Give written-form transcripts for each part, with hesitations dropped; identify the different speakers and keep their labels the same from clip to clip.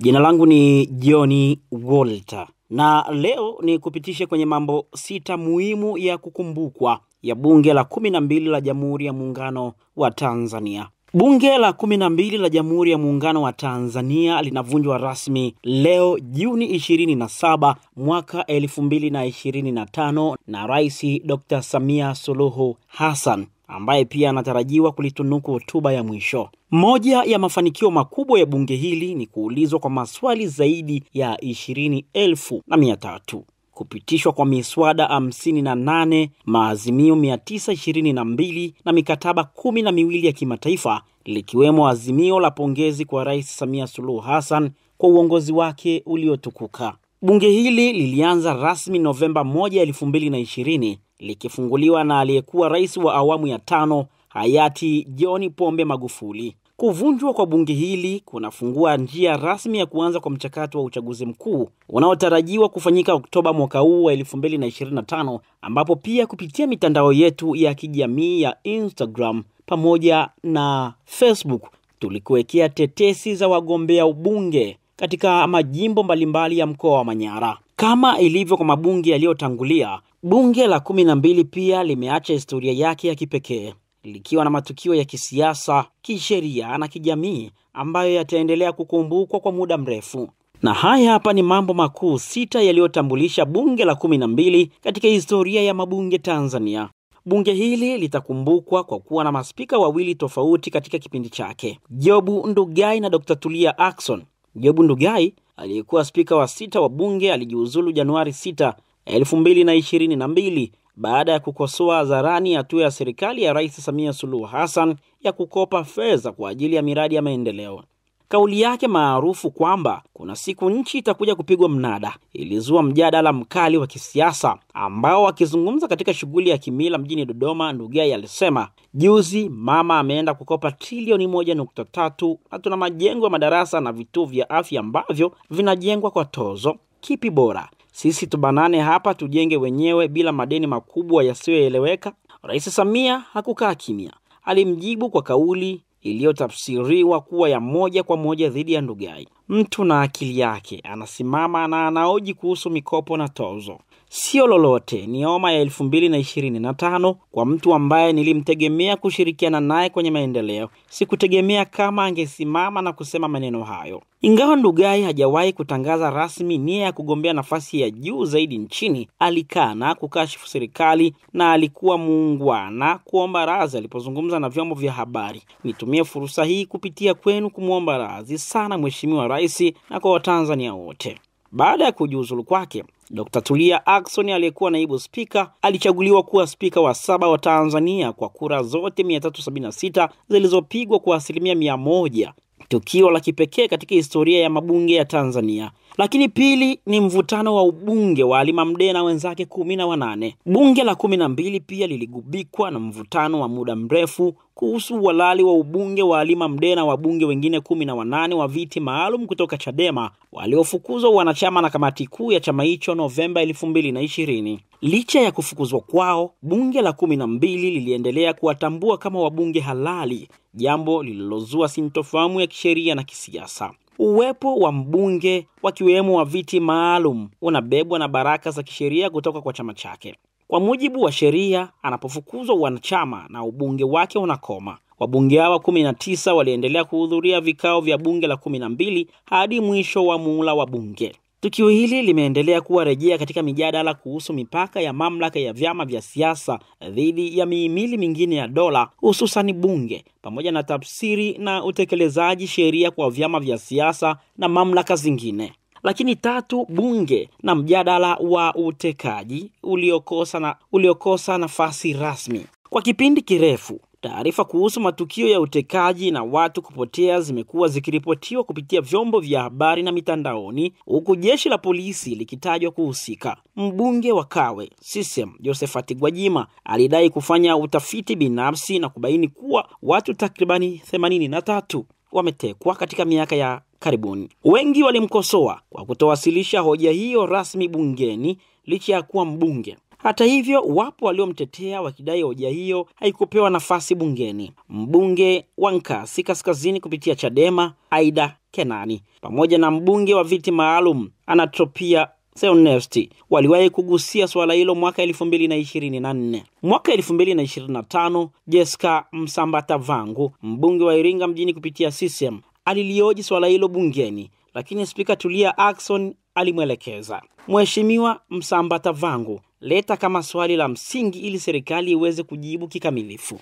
Speaker 1: Jina langu ni Johnny Walter na leo ni kupitishe kwenye mambo 6 muhimu ya kukumbukwa ya bunge la 12 la Jamhuri ya Muungano wa Tanzania. Bunge la 12 la Jamhuri ya Muungano wa Tanzania linavunjwa rasmi leo Juni 27 mwaka 2025 na Rais Dr. Samia Suluhu Hassan, ambaye pia anatarajiwa kulitunuku hotuba ya mwisho. Moja ya mafanikio makubwa ya bunge hili ni kuulizwa kwa maswali zaidi ya 20,300, kupitishwa kwa miswada 58, maazimio 922 na mikataba 12 ya kimataifa, likiwemo azimio la pongezi kwa Rais Samia Suluhu Hassan kwa uongozi wake uliotukuka. Bunge hili lilianza rasmi Novemba 1, 2020, likifunguliwa na aliyekuwa rais wa awamu ya 5 hayati John Pombe Magufuli. Kuvunjwa kwa bunge hili kunafungua njia rasmi ya kuanza kwa mchakato wa uchaguzi mkuu unaotarajiwa kufanyika Oktoba mwaka huu wa 2025, ambapo pia kupitia mitandao yetu ya kijamii ya Instagram pamoja na Facebook tulikuwekea tetesi za wagombea ubunge katika majimbo mbalimbali ya mkoa wa Manyara. Kama ilivyo kwa mabunge yaliyotangulia, bunge la 12 pia limeacha historia yake ya kipekee, likiwa na matukio ya kisiasa, kisheria na kijamii ambayo yataendelea kukumbukwa kwa muda mrefu. Na haya hapa ni mambo makuu 6 yaliyotambulisha bunge la 12 katika historia ya mabunge Tanzania. Bunge hili litakumbukwa kwa kuwa na maspika wawili tofauti katika kipindi chake, Jobu Ndugai na Dr. Tulia Ackson. Jobu Ndugai aliyekuwa spika wa 6 wa bunge alijiuzulu Januari 6, 2022 baada ya kukosoa hadharani hatua ya serikali ya Rais Samia Suluhu Hassan ya kukopa fedha kwa ajili ya miradi ya maendeleo. Kauli yake maarufu kwamba kuna siku nchi itakuja kupigwa mnada ilizua mjadala mkali wa kisiasa, ambao akizungumza katika shughuli ya kimila mjini Dodoma, Ndugai alisema, "Juzi mama ameenda kukopa trilioni 1.3 na tuna majengo ya madarasa na vituo vya afya ambavyo vinajengwa kwa tozo. Kipi bora? Sisi tubanane hapa tujenge wenyewe bila madeni makubwa yasiyoeleweka?" Rais Samia hakukaa kimya. Alimjibu kwa kauli iliyotafsiriwa kuwa ya moja kwa moja dhidi ya Ndugai. "Mtu na akili yake anasimama na anaoji kuhusu mikopo na tozo. Sio lolote, ni homa ya 2025 kwa mtu ambaye nilimtegemea kushirikiana naye kwenye maendeleo. Sikutegemea kama angesimama na kusema maneno hayo." Ingawa Ndugai hajawahi kutangaza rasmi nia ya kugombea nafasi ya juu zaidi nchini, alikana kukashifu serikali na alikuwa muungwana kuomba radhi alipozungumza na vyombo vya habari. Nitumie fursa hii kupitia kwenu kumuomba radhi sana Mheshimiwa Rais na kwa Watanzania wote. Baada ya kujiuzulu kwake, Dr. Tulia Ackson aliyekuwa naibu spika alichaguliwa kuwa spika wa 7 wa Tanzania kwa kura zote 376 zilizopigwa kwa 100%. Tukio la kipekee katika historia ya mabunge ya Tanzania. Lakini pili ni mvutano wa ubunge wa Halima Mdee na wenzake 18. Bunge la 12 pia liligubikwa na mvutano wa muda mrefu kuhusu uhalali wa ubunge wa Halima Mdee na wabunge wengine 18 wa viti maalum kutoka Chadema waliofukuzwa wanachama na kamati kuu ya chama hicho Novemba 2020. Licha ya kufukuzwa kwao, bunge la 12 liliendelea kuwatambua kama wabunge halali, jambo lililozua sintofahamu ya kisheria na kisiasa. Uwepo wa mbunge wakiwemo wa viti maalum unabebwa na baraka za kisheria kutoka kwa chama chake. Kwa mujibu wa sheria, anapofukuzwa wanachama na ubunge wake unakoma. Wabunge hawa 19 waliendelea kuhudhuria vikao vya bunge la 12 hadi mwisho wa muhula wa bunge. Tukio hili limeendelea kuwa rejea katika mijadala kuhusu mipaka ya mamlaka ya vyama vya siasa dhidi ya mihimili mingine ya dola, hususan bunge, pamoja na tafsiri na utekelezaji sheria kwa vyama vya siasa na mamlaka zingine. Lakini 3, bunge na mjadala wa utekaji uliokosa nafasi rasmi. Kwa kipindi kirefu, taarifa kuhusu matukio ya utekaji na watu kupotea zimekuwa zikiripotiwa kupitia vyombo vya habari na mitandaoni, huku jeshi la polisi likitajwa kuhusika. Mbunge wa Kawe CCM Josephat Gwajima alidai kufanya utafiti binafsi na kubaini kuwa watu takribani 83 wametekwa katika miaka ya karibuni. Wengi walimkosoa kwa kutowasilisha hoja hiyo rasmi bungeni licha ya kuwa mbunge. Hata hivyo, wapo waliomtetea wakidai hoja hiyo haikupewa nafasi bungeni. Mbunge wa Nkasi Kaskazini kupitia Chadema, Aida Kenani pamoja na mbunge wa viti maalum Anatropia Theonesti waliwahi kugusia swala hilo mwaka 2024. Mwaka 2025, Jessica Msambatavangu, mbunge wa Iringa mjini kupitia CCM, alilioji swala hilo bungeni, lakini Spika Tulia Ackson alimwelekeza, Mheshimiwa Msambatavangu, leta kama swali la msingi ili serikali iweze kujibu kikamilifu.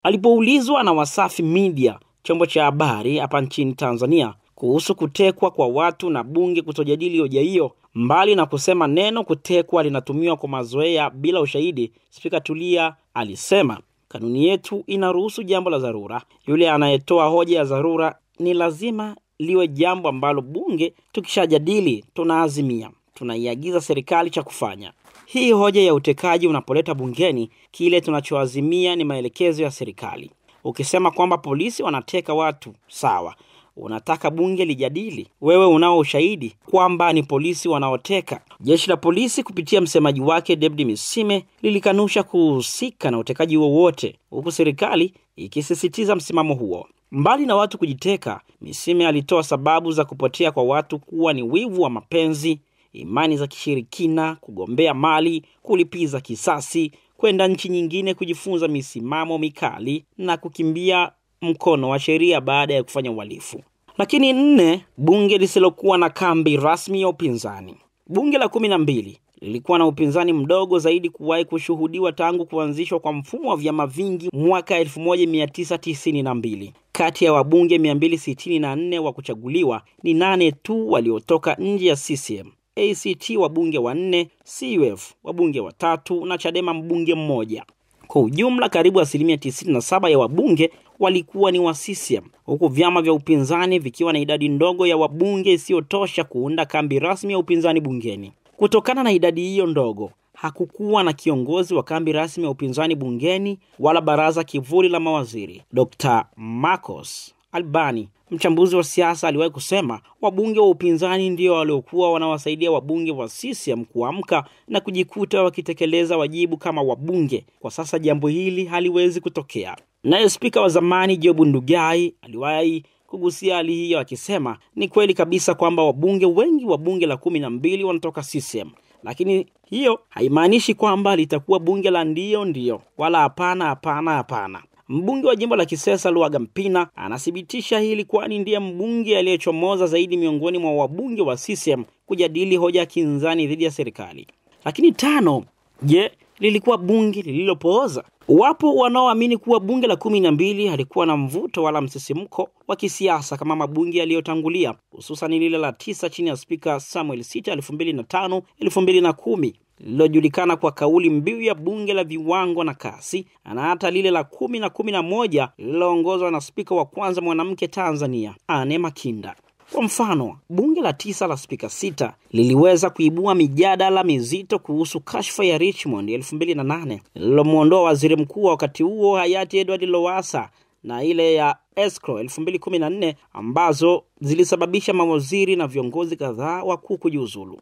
Speaker 1: Alipoulizwa na Wasafi Media, chombo cha habari hapa nchini Tanzania, kuhusu kutekwa kwa watu na bunge kutojadili hoja hiyo, mbali na kusema neno kutekwa linatumiwa kwa mazoea bila ushahidi, Spika Tulia alisema, kanuni yetu inaruhusu jambo la dharura. Yule anayetoa hoja ya dharura ni lazima liwe jambo ambalo bunge tukishajadili tunaazimia, tunaiagiza serikali cha kufanya. Hii hoja ya utekaji unapoleta bungeni, kile tunachoazimia ni maelekezo ya serikali. Ukisema kwamba polisi wanateka watu, sawa, unataka bunge lijadili. Wewe unao ushahidi kwamba ni polisi wanaoteka. Jeshi la polisi kupitia msemaji wake David Misime lilikanusha kuhusika na utekaji wowote, huku serikali ikisisitiza msimamo huo. Mbali na watu kujiteka, Misime alitoa sababu za kupotea kwa watu kuwa ni wivu wa mapenzi, imani za kishirikina, kugombea mali, kulipiza kisasi, kwenda nchi nyingine kujifunza misimamo mikali na kukimbia mkono wa sheria baada ya kufanya uhalifu. Lakini 4, bunge lisilokuwa na kambi rasmi ya upinzani. Bunge la 12 lilikuwa na upinzani mdogo zaidi kuwahi kushuhudiwa tangu kuanzishwa kwa mfumo wa vyama vingi mwaka 1992. Kati ya wabunge 264 wa kuchaguliwa, ni 8 tu waliotoka nje ya CCM. ACT wabunge 4, CUF wabunge 3 na Chadema mbunge 1. Kwa ujumla karibu 97% ya wabunge walikuwa ni wa CCM, huku vyama vya upinzani vikiwa na idadi ndogo ya wabunge isiyotosha kuunda kambi rasmi ya upinzani bungeni. Kutokana na idadi hiyo ndogo, hakukuwa na kiongozi wa kambi rasmi ya upinzani bungeni wala baraza kivuli la mawaziri. Dr. Marcos Albani, mchambuzi wa siasa, aliwahi kusema wabunge wa upinzani ndio waliokuwa wanawasaidia wabunge wa CCM kuamka na kujikuta wakitekeleza wajibu kama wabunge. Kwa sasa jambo hili haliwezi kutokea. Naye spika wa zamani Job Ndugai aliwahi kugusia hali hiyo akisema, ni kweli kabisa kwamba wabunge wengi wa bunge la 12 wanatoka CCM, lakini hiyo haimaanishi kwamba litakuwa bunge la ndio wala hapana. Mbunge wa jimbo la Kisesa Luhaga Mpina anathibitisha hili, kwani ndiye mbunge aliyechomoza zaidi miongoni mwa wabunge wa CCM kujadili hoja kinzani dhidi ya serikali. Lakini 5, je, lilikuwa bunge lililopooza? Wapo wanaoamini kuwa bunge la 12 halikuwa na mvuto wala msisimko wa kisiasa kama mabunge yaliyotangulia, hususan lile la 9 chini ya Spika Samuel Sitta 2005, 2010, lililojulikana kwa kauli mbiu ya bunge la viwango na kasi, na hata lile la 10 na 11 lililoongozwa na spika wa kwanza mwanamke Tanzania, Anne Makinda. Kwa mfano, bunge la 9 la Spika Sitta liliweza kuibua mijadala mizito kuhusu kashfa ya Richmond 2008 lililomuondoa waziri mkuu wa wakati huo hayati Edward Lowassa, na ile ya Escrow 2014 ambazo zilisababisha mawaziri na viongozi kadhaa wakuu kujiuzulu.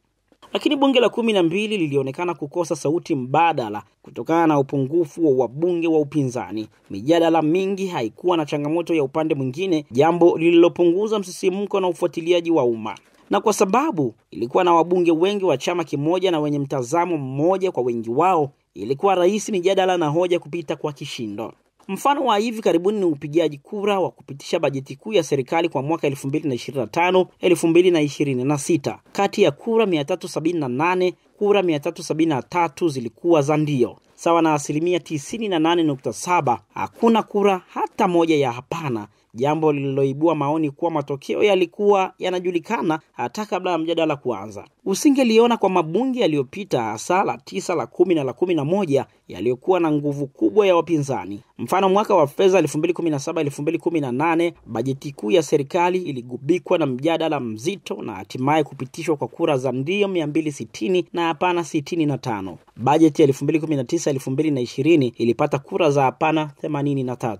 Speaker 1: Lakini bunge la 12 lilionekana kukosa sauti mbadala kutokana na upungufu wa wabunge wa upinzani. Mijadala mingi haikuwa na changamoto ya upande mwingine, jambo lililopunguza msisimko na ufuatiliaji wa umma. Na kwa sababu ilikuwa na wabunge wengi wa chama kimoja na wenye mtazamo mmoja kwa wengi wao, ilikuwa rahisi mijadala na hoja kupita kwa kishindo. Mfano wa hivi karibuni ni upigaji kura wa kupitisha bajeti kuu ya serikali kwa mwaka 2025-2026. Kati ya kura 378, kura 373 zilikuwa za ndio, sawa na 98.7%. Hakuna kura hata moja ya hapana, jambo lililoibua maoni kuwa matokeo yalikuwa yanajulikana hata kabla ya mjadala kuanza. Usingeliona kwa mabunge yaliyopita, hasa la 9, la 10 na la 11, yaliyokuwa na nguvu kubwa ya wapinzani. Mfano, mwaka wa fedha 2017-2018, bajeti kuu ya serikali iligubikwa na mjadala mzito na hatimaye kupitishwa kwa kura za ndio 260 na hapana 65. Bajeti ya 2019-2020 ilipata kura za hapana 83.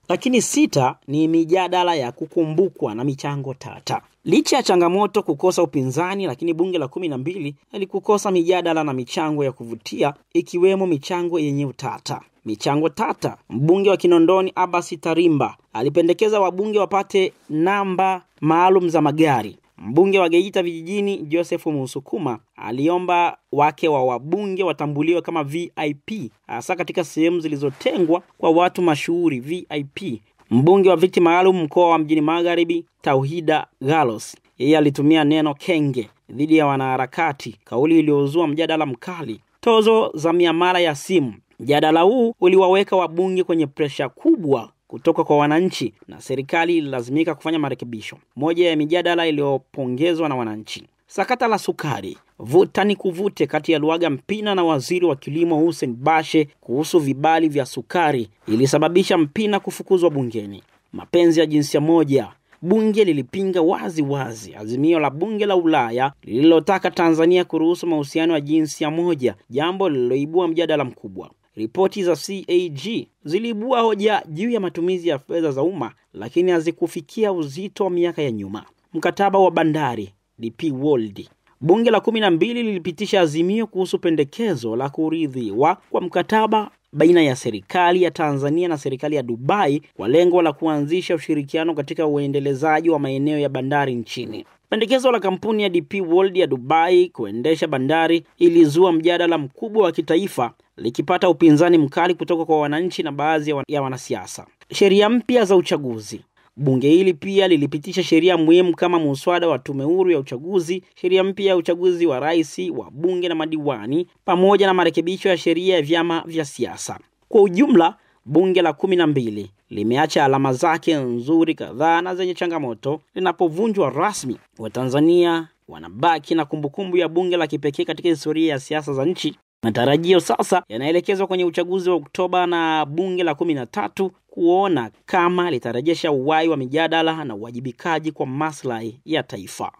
Speaker 1: Lakini 6 ni mijadala ya kukumbukwa na michango tata. Licha ya changamoto kukosa upinzani, lakini bunge la 12 lilikukosa mijadala na michango ya kuvutia, ikiwemo michango yenye utata. michango tata. Mbunge wa Kinondoni Abbas Tarimba alipendekeza wabunge wapate namba maalum za magari. Mbunge wa Geita Vijijini Joseph Musukuma aliomba wake wa wabunge watambuliwe kama VIP, hasa katika sehemu zilizotengwa kwa watu mashuhuri VIP. Mbunge wa viti maalum mkoa wa Mjini Magharibi Tauhida Galos, yeye alitumia neno kenge dhidi ya wanaharakati, kauli iliyozua mjadala mkali. Tozo za miamala ya simu. Mjadala huu uliwaweka wabunge kwenye presha kubwa kutoka kwa wananchi, na serikali ilazimika kufanya marekebisho. Moja ya mijadala iliyopongezwa na wananchi. Sakata la sukari. Vuta ni kuvute kati ya Luhaga Mpina na waziri wa kilimo Hussein Bashe kuhusu vibali vya sukari ilisababisha Mpina kufukuzwa bungeni. Mapenzi ya jinsia moja. Bunge lilipinga wazi wazi azimio la bunge la Ulaya lililotaka Tanzania kuruhusu mahusiano ya jinsia moja, jambo lililoibua mjadala mkubwa. Ripoti za CAG ziliibua hoja juu ya matumizi ya fedha za umma, lakini hazikufikia uzito wa miaka ya nyuma. Mkataba wa bandari DP World. Bunge la 12 lilipitisha azimio kuhusu pendekezo la kuridhiwa kwa mkataba baina ya serikali ya Tanzania na serikali ya Dubai kwa lengo la kuanzisha ushirikiano katika uendelezaji wa maeneo ya bandari nchini. Pendekezo la kampuni ya DP World ya Dubai kuendesha bandari ilizua mjadala mkubwa wa kitaifa, likipata upinzani mkali kutoka kwa wananchi na baadhi ya wanasiasa. Sheria mpya za uchaguzi. Bunge hili pia lilipitisha sheria muhimu kama muswada wa tume huru ya uchaguzi, sheria mpya ya uchaguzi wa rais, wa bunge na madiwani, pamoja na marekebisho ya sheria ya vyama vya siasa. Kwa ujumla, bunge la 12 limeacha alama zake nzuri kadhaa na zenye changamoto. Linapovunjwa rasmi, Watanzania wanabaki na kumbukumbu ya bunge la kipekee katika historia ya siasa za nchi. Matarajio sasa yanaelekezwa kwenye uchaguzi wa Oktoba na bunge la 13 kuona kama litarejesha uhai wa mijadala na uwajibikaji kwa maslahi ya taifa.